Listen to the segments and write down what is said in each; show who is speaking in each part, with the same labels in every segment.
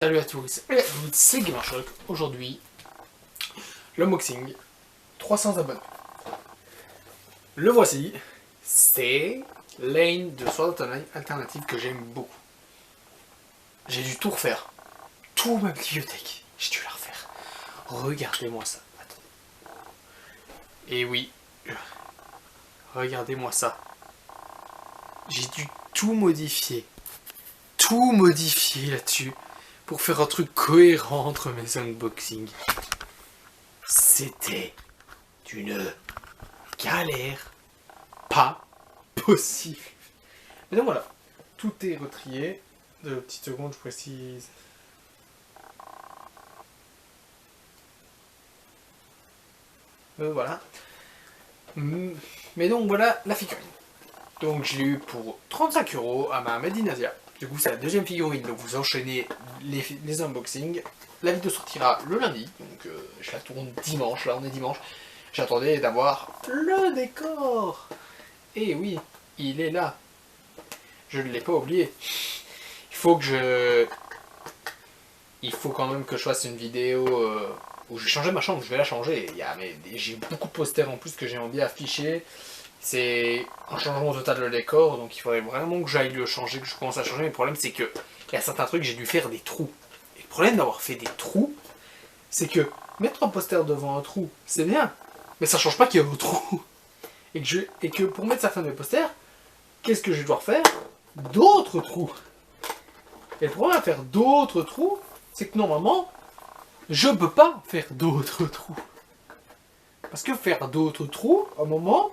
Speaker 1: Salut à tous, c'est Gamershock. Aujourd'hui, l'unboxing 300 abonnés. Le voici, c'est Lane de Sword Art Online alternative que j'aime beaucoup. J'ai dû tout refaire, toute ma bibliothèque, j'ai dû la refaire. Regardez-moi ça, attends. Et oui, regardez-moi ça. J'ai dû tout modifier là-dessus. Pour faire un truc cohérent entre mes unboxings. C'était d'une galère pas possible. Et donc voilà, tout est retrié. De petites secondes, je précise. Voilà. Mais donc voilà la figurine. Donc je l'ai eu pour 35 € à ma Made in Asia. Du coup c'est la deuxième figurine, donc vous enchaînez les unboxings. La vidéo sortira le lundi, donc je la tourne dimanche, là on est dimanche. J'attendais d'avoir le décor. Et oui, il est là. Je ne l'ai pas oublié. Il faut quand même que je fasse une vidéo où je vais changer ma chambre, je vais la changer. J'ai beaucoup de posters en plus que j'ai envie d'afficher. C'est un changement total de décor, donc il faudrait vraiment que j'aille le changer, que je commence à changer. Mais le problème c'est que il y a certains trucs, j'ai dû faire des trous. Et le problème d'avoir fait des trous, c'est que mettre un poster devant un trou, c'est bien, mais ça change pas qu'il y a un trou. Et que pour mettre certains de mes posters, qu'est-ce que je vais devoir faire? D'autres trous. Et le problème à faire d'autres trous, c'est que normalement, je peux pas faire d'autres trous. Parce que faire d'autres trous, à un moment,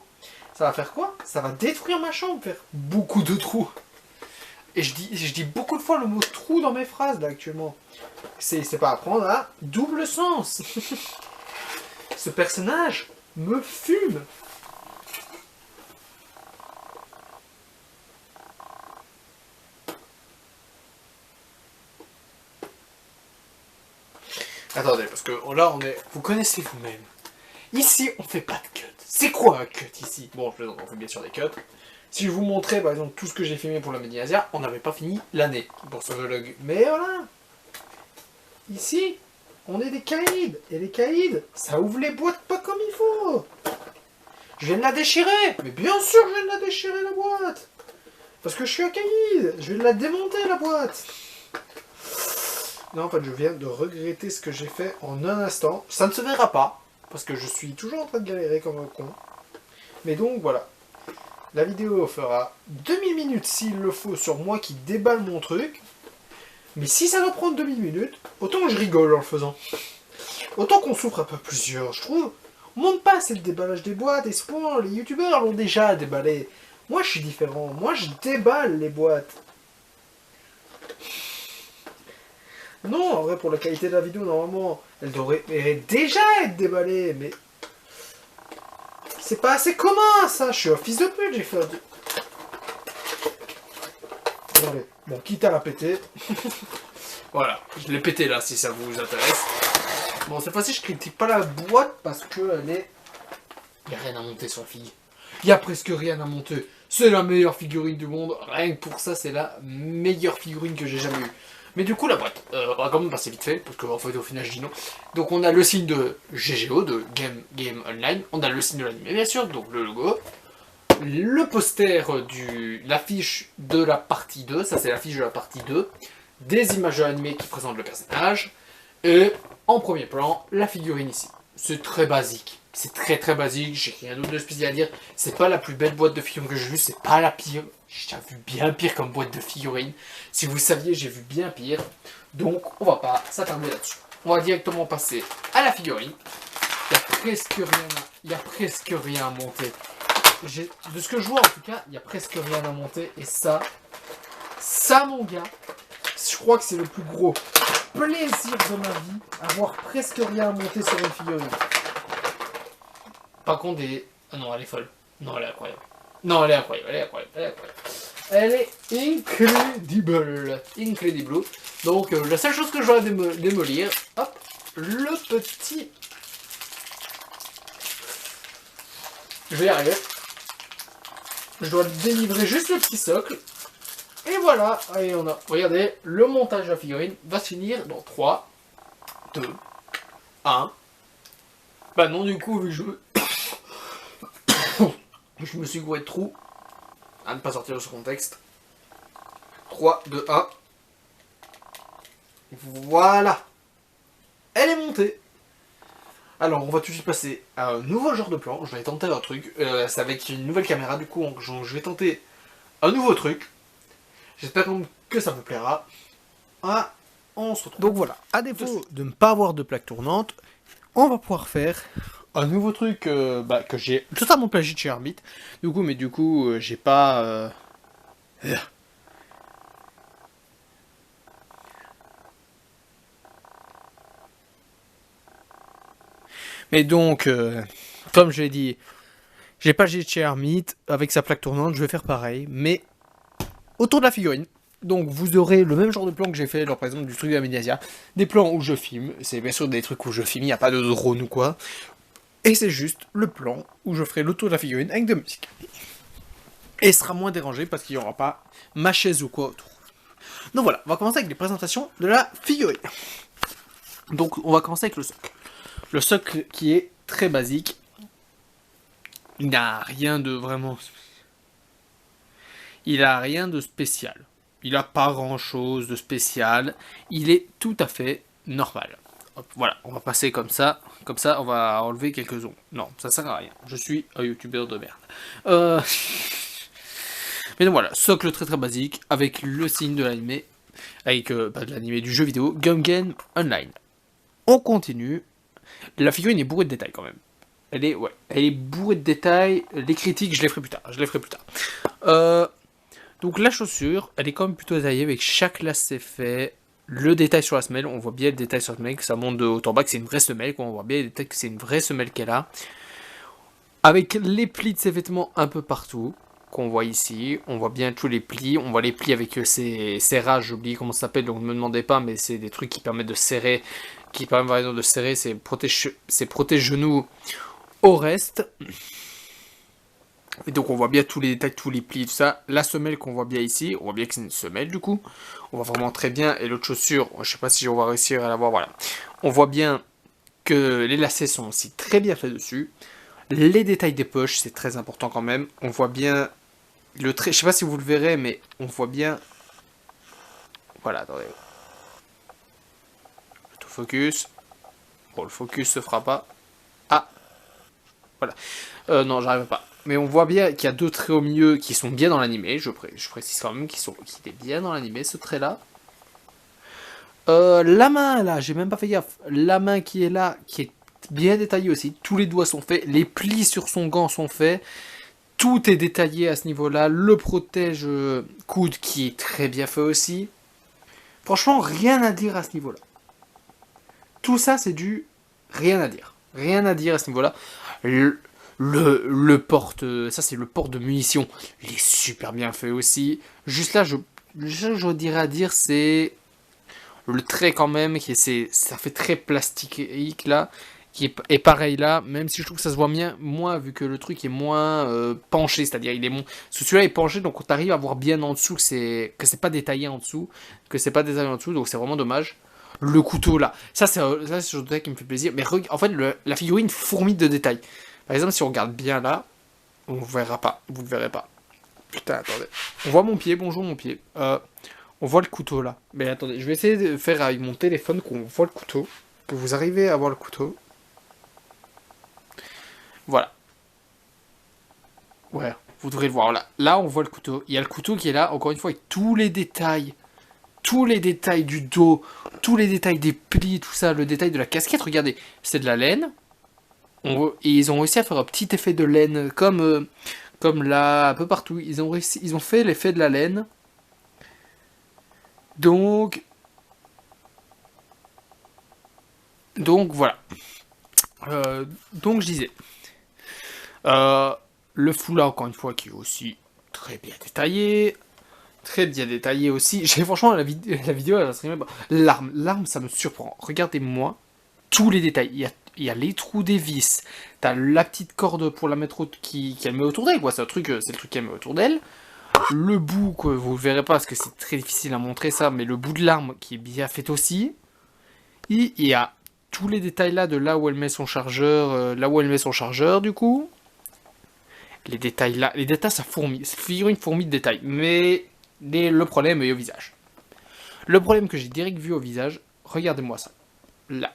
Speaker 1: ça va faire quoi? Ça va détruire ma chambre, faire beaucoup de trous. Et je dis beaucoup de fois le mot trou dans mes phrases là actuellement. C'est pas à prendre à double sens. Ce personnage me fume. Attendez, parce que là on est... Vous connaissez vous-même. Ici, on fait pas de cut. C'est quoi un cut ici? Bon, je plaisante, on fait bien sûr des cuts. Si je vous montrais par exemple tout ce que j'ai filmé pour la Made in Asia, on n'avait pas fini l'année pour ce vlog. Mais voilà. Ici, on est des caïds. Et les caïds, ça ouvre les boîtes pas comme il faut. Je viens de la déchirer. Mais bien sûr, je viens de la déchirer la boîte. Parce que je suis un caïd. Je viens de la démonter la boîte. Non, en fait, je viens de regretter ce que j'ai fait en un instant. Ça ne se verra pas. Parce que je suis toujours en train de galérer comme un con. Mais donc, voilà. La vidéo fera 2000 minutes s'il le faut sur moi qui déballe mon truc. Mais si ça doit prendre 2000 minutes, autant que je rigole en le faisant. Autant qu'on souffre un peu plusieurs, je trouve. On monte pas assez le déballage des boîtes, et souvent les youtubeurs l'ont déjà déballé. Moi je suis différent, moi je déballe les boîtes. Non, en vrai pour la qualité de la vidéo, normalement, elle devrait déjà être déballée, mais... C'est pas assez commun ça, je suis un fils de pute, j'ai fait... Attendez, bon, quitte à la péter. Voilà, je l'ai pété là si ça vous intéresse. Bon, cette fois-ci je critique pas la boîte parce que elle est... Il n'y a rien à monter sur la fille. Il y a presque rien à monter. C'est la meilleure figurine du monde. Rien que pour ça, c'est la meilleure figurine que j'ai jamais eue. Mais du coup, la boîte, on va quand même passer vite fait, parce qu'en fait, au final, je dis non. Donc, on a le signe de GGO, de Game Online. On a le signe de l'anime, bien sûr, donc le logo. Le poster l'affiche de la partie 2. Ça, c'est l'affiche de la partie 2. Des images animées qui présentent le personnage. Et en premier plan, la figurine ici. C'est très basique. C'est très très basique, j'ai rien d'autre de spécial à dire. C'est pas la plus belle boîte de figurines que j'ai vue, c'est pas la pire. J'ai déjà vu bien pire comme boîte de figurines. Si vous saviez, j'ai vu bien pire. Donc on va pas s'attarder là-dessus. On va directement passer à la figurine. Il y a presque rien à monter. De ce que je vois en tout cas, il y a presque rien à monter. Et ça mon gars, je crois que c'est le plus gros plaisir de ma vie, avoir presque rien à monter sur une figurine. Par contre, ah non, elle est folle. Non, elle est incroyable. Non, elle est incroyable, elle est incroyable, elle est incroyable. Elle est incredible. Incredible. Donc, la seule chose que je dois démolir, hop, le petit... Je vais y arriver. Je dois délivrer juste le petit socle. Et voilà, allez, on a, regardez, le montage de la figurine va se finir dans 3, 2, 1. Bah non, du coup, vu que je me suis gouré de trou, à ne pas sortir de ce contexte. 3, 2, 1. Voilà. Elle est montée. Alors, on va tout de suite passer à un nouveau genre de plan. Je vais tenter un truc. C'est avec une nouvelle caméra, du coup, je vais tenter un nouveau truc. J'espère donc que ça vous plaira. Ah, on se retrouve. Donc voilà, à défaut de ne pas avoir de plaque tournante, on va pouvoir faire un nouveau truc que j'ai totalement plagié de chez Herbit. Du coup, j'ai pas... Mais donc, comme je l'ai dit, j'ai pas de chez Hermit, avec sa plaque tournante, je vais faire pareil, mais autour de la figurine. Donc vous aurez le même genre de plan que j'ai fait lors par exemple du truc de la Mediasia. Des plans où je filme, c'est bien sûr des trucs où je filme, il n'y a pas de drone ou quoi. Et c'est juste le plan où je ferai le tour de la figurine avec de la musique. Et ce sera moins dérangé parce qu'il n'y aura pas ma chaise ou quoi autour. Donc voilà, on va commencer avec les présentations de la figurine. Donc on va commencer avec le socle. Le socle qui est très basique. Il n'a rien de vraiment... Il n'a rien de spécial. Il n'a pas grand chose de spécial. Il est tout à fait normal. Hop, voilà, on va passer comme ça. Comme ça, on va enlever quelques ondes. Non, ça sert à rien. Je suis un youtubeur de merde. Mais donc voilà, socle très très basique. Avec le signe de l'animé. Avec de l'animé du jeu vidéo. Gumgen Online. On continue. La figurine est bourrée de détails quand même. Elle est bourrée de détails. Les critiques, je les ferai plus tard. Donc la chaussure, elle est quand même plutôt détaillée avec chaque lacet fait. Le détail sur la semelle, on voit bien le détail sur la semelle, que ça monte de haut en bas, que c'est une vraie semelle, on voit bien que c'est une vraie semelle qu'elle a. Avec les plis de ses vêtements un peu partout, qu'on voit ici, on voit bien tous les plis, on voit les plis avec ces serrages, j'oublie comment ça s'appelle, donc ne me demandez pas, mais c'est des trucs qui permettent de serrer, c'est protège-genoux au reste. Et donc on voit bien tous les détails, tous les plis, tout ça. La semelle qu'on voit bien ici, on voit bien que c'est une semelle du coup. On voit vraiment très bien. Et l'autre chaussure, je sais pas si on va réussir à la voir, voilà. On voit bien que les lacets sont aussi très bien faits dessus. Les détails des poches, c'est très important quand même. On voit bien le trait, je sais pas si vous le verrez, mais on voit bien... Voilà, attendez. Autofocus. Bon, le focus se fera pas. Ah. Voilà. Non, j'arrive pas. Mais on voit bien qu'il y a deux traits au milieu qui sont bien dans l'animé. Je précise quand même qu'il est bien dans l'animé, ce trait-là. La main, là, j'ai même pas fait gaffe. La main qui est là, qui est bien détaillée aussi. Tous les doigts sont faits. Les plis sur son gant sont faits. Tout est détaillé à ce niveau-là. Le protège coude qui est très bien fait aussi. Franchement, rien à dire à ce niveau-là. Tout ça, c'est du rien à dire. Rien à dire à ce niveau-là. Le porte, ça c'est le porte de munitions, il est super bien fait aussi. Juste là, je dirais à dire, c'est le trait quand même, ça fait très plastique là, et pareil là, même si je trouve que ça se voit bien, moi, vu que le truc est moins penché, c'est-à-dire il est celui-là est penché, donc on arrive à voir bien en dessous que c'est pas détaillé en dessous, donc c'est vraiment dommage. Le couteau là, ça c'est le détail qui me fait plaisir, mais en fait la figurine fourmille de détails. Par exemple, si on regarde bien là, on ne verra pas, vous ne verrez pas. Putain, attendez. On voit mon pied, bonjour mon pied. On voit le couteau là. Mais attendez, je vais essayer de faire avec mon téléphone qu'on voit le couteau. Que vous arrivez à voir le couteau. Voilà. Ouais, vous devrez le voir. Là, on voit le couteau. Il y a le couteau qui est là, encore une fois, avec tous les détails. Tous les détails du dos, tous les détails des plis, tout ça, le détail de la casquette. Regardez, c'est de la laine. Et ils ont réussi à faire un petit effet de laine, comme là, un peu partout. Ils ont fait l'effet de la laine. Donc voilà. Donc je disais. Le foulard, encore une fois, qui est aussi très bien détaillé. Très bien détaillé aussi. Franchement, la vidéo, elle serait même pas... L'arme, ça me surprend. Regardez-moi tous les détails. Il y a les trous des vis. T'as la petite corde pour la mettre qu'elle met autour d'elle, quoi. C'est le truc qu'elle met autour d'elle. Le bout, que vous ne verrez pas parce que c'est très difficile à montrer ça, mais le bout de l'arme qui est bien fait aussi. Et il y a tous les détails là de là où elle met son chargeur, du coup. Les détails là, les détails ça fourmille, cette figurine fourmille de détails. Mais le problème est au visage. Le problème que j'ai direct vu au visage, regardez-moi ça. Là.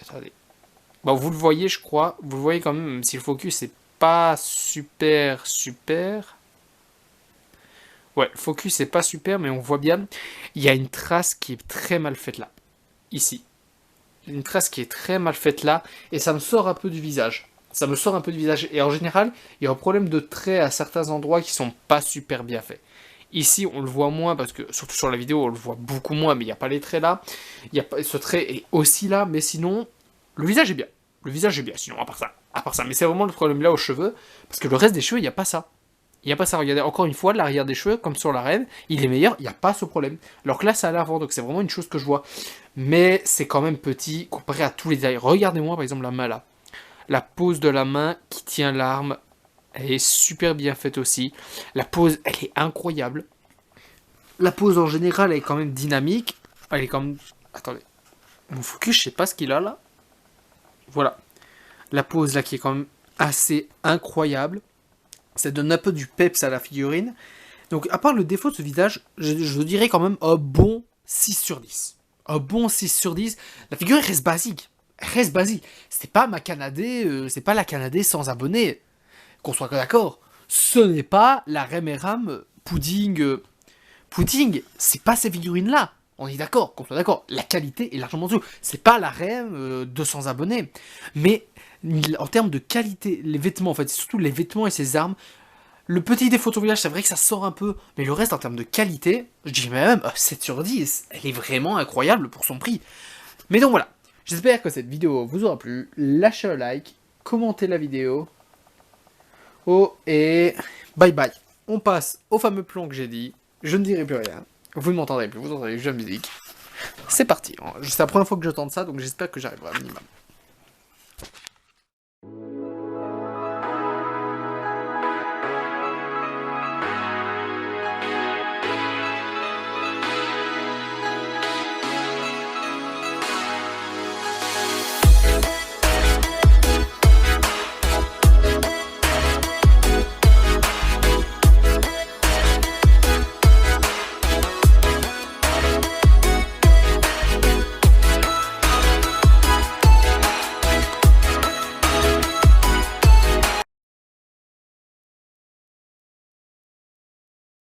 Speaker 1: Attendez. Bon, vous le voyez, je crois. Vous le voyez quand même si le focus c'est pas super. Ouais, le focus c'est pas super, mais on voit bien. Il y a une trace qui est très mal faite là. Ici. Une trace qui est très mal faite là. Et ça me sort un peu du visage. Et en général, il y a un problème de traits à certains endroits qui sont pas super bien faits. Ici, on le voit moins parce que, surtout sur la vidéo, on le voit beaucoup moins, mais il n'y a pas les traits là. Ce trait est aussi là, mais sinon, le visage est bien. Sinon, à part ça. Mais c'est vraiment le problème là aux cheveux, parce que le reste des cheveux, il n'y a pas ça. Il n'y a pas ça. Regardez, encore une fois, l'arrière des cheveux, comme sur la reine, il est meilleur, il n'y a pas ce problème. Alors que là, c'est à l'avant, donc c'est vraiment une chose que je vois. Mais c'est quand même petit comparé à tous les détails. Regardez-moi, par exemple, la main là. La pose de la main qui tient l'arme, elle est super bien faite aussi. La pose, elle est incroyable. La pose en général, elle est quand même dynamique. Elle est comme... Attendez. Mon focus, je sais pas ce qu'il a là. Voilà. La pose là qui est quand même assez incroyable. Ça donne un peu du peps à la figurine. Donc, à part le défaut de ce visage, je dirais quand même un bon 6 sur 10. Un bon 6 sur 10. La figurine reste basique. C'est pas ma Canadé, c'est pas la Canadé sans abonnés. Qu'on soit d'accord. Ce n'est pas la Remeram Pudding. Pudding, c'est pas ces figurines-là. On est d'accord, qu'on soit d'accord. La qualité est largement dessous. C'est pas la Rem 200 abonnés. Mais en termes de qualité, les vêtements, en fait, surtout les vêtements et ses armes, le petit défaut de village, c'est vrai que ça sort un peu. Mais le reste, en termes de qualité, je dirais même 7 sur 10. Elle est vraiment incroyable pour son prix. Mais donc voilà. J'espère que cette vidéo vous aura plu. Lâchez un like, commentez la vidéo. Oh, et bye bye. On passe au fameux plan que j'ai dit. Je ne dirai plus rien. Vous ne m'entendrez plus, vous entendrez juste la musique. C'est parti. C'est la première fois que je tente ça, donc j'espère que j'arriverai un minimum.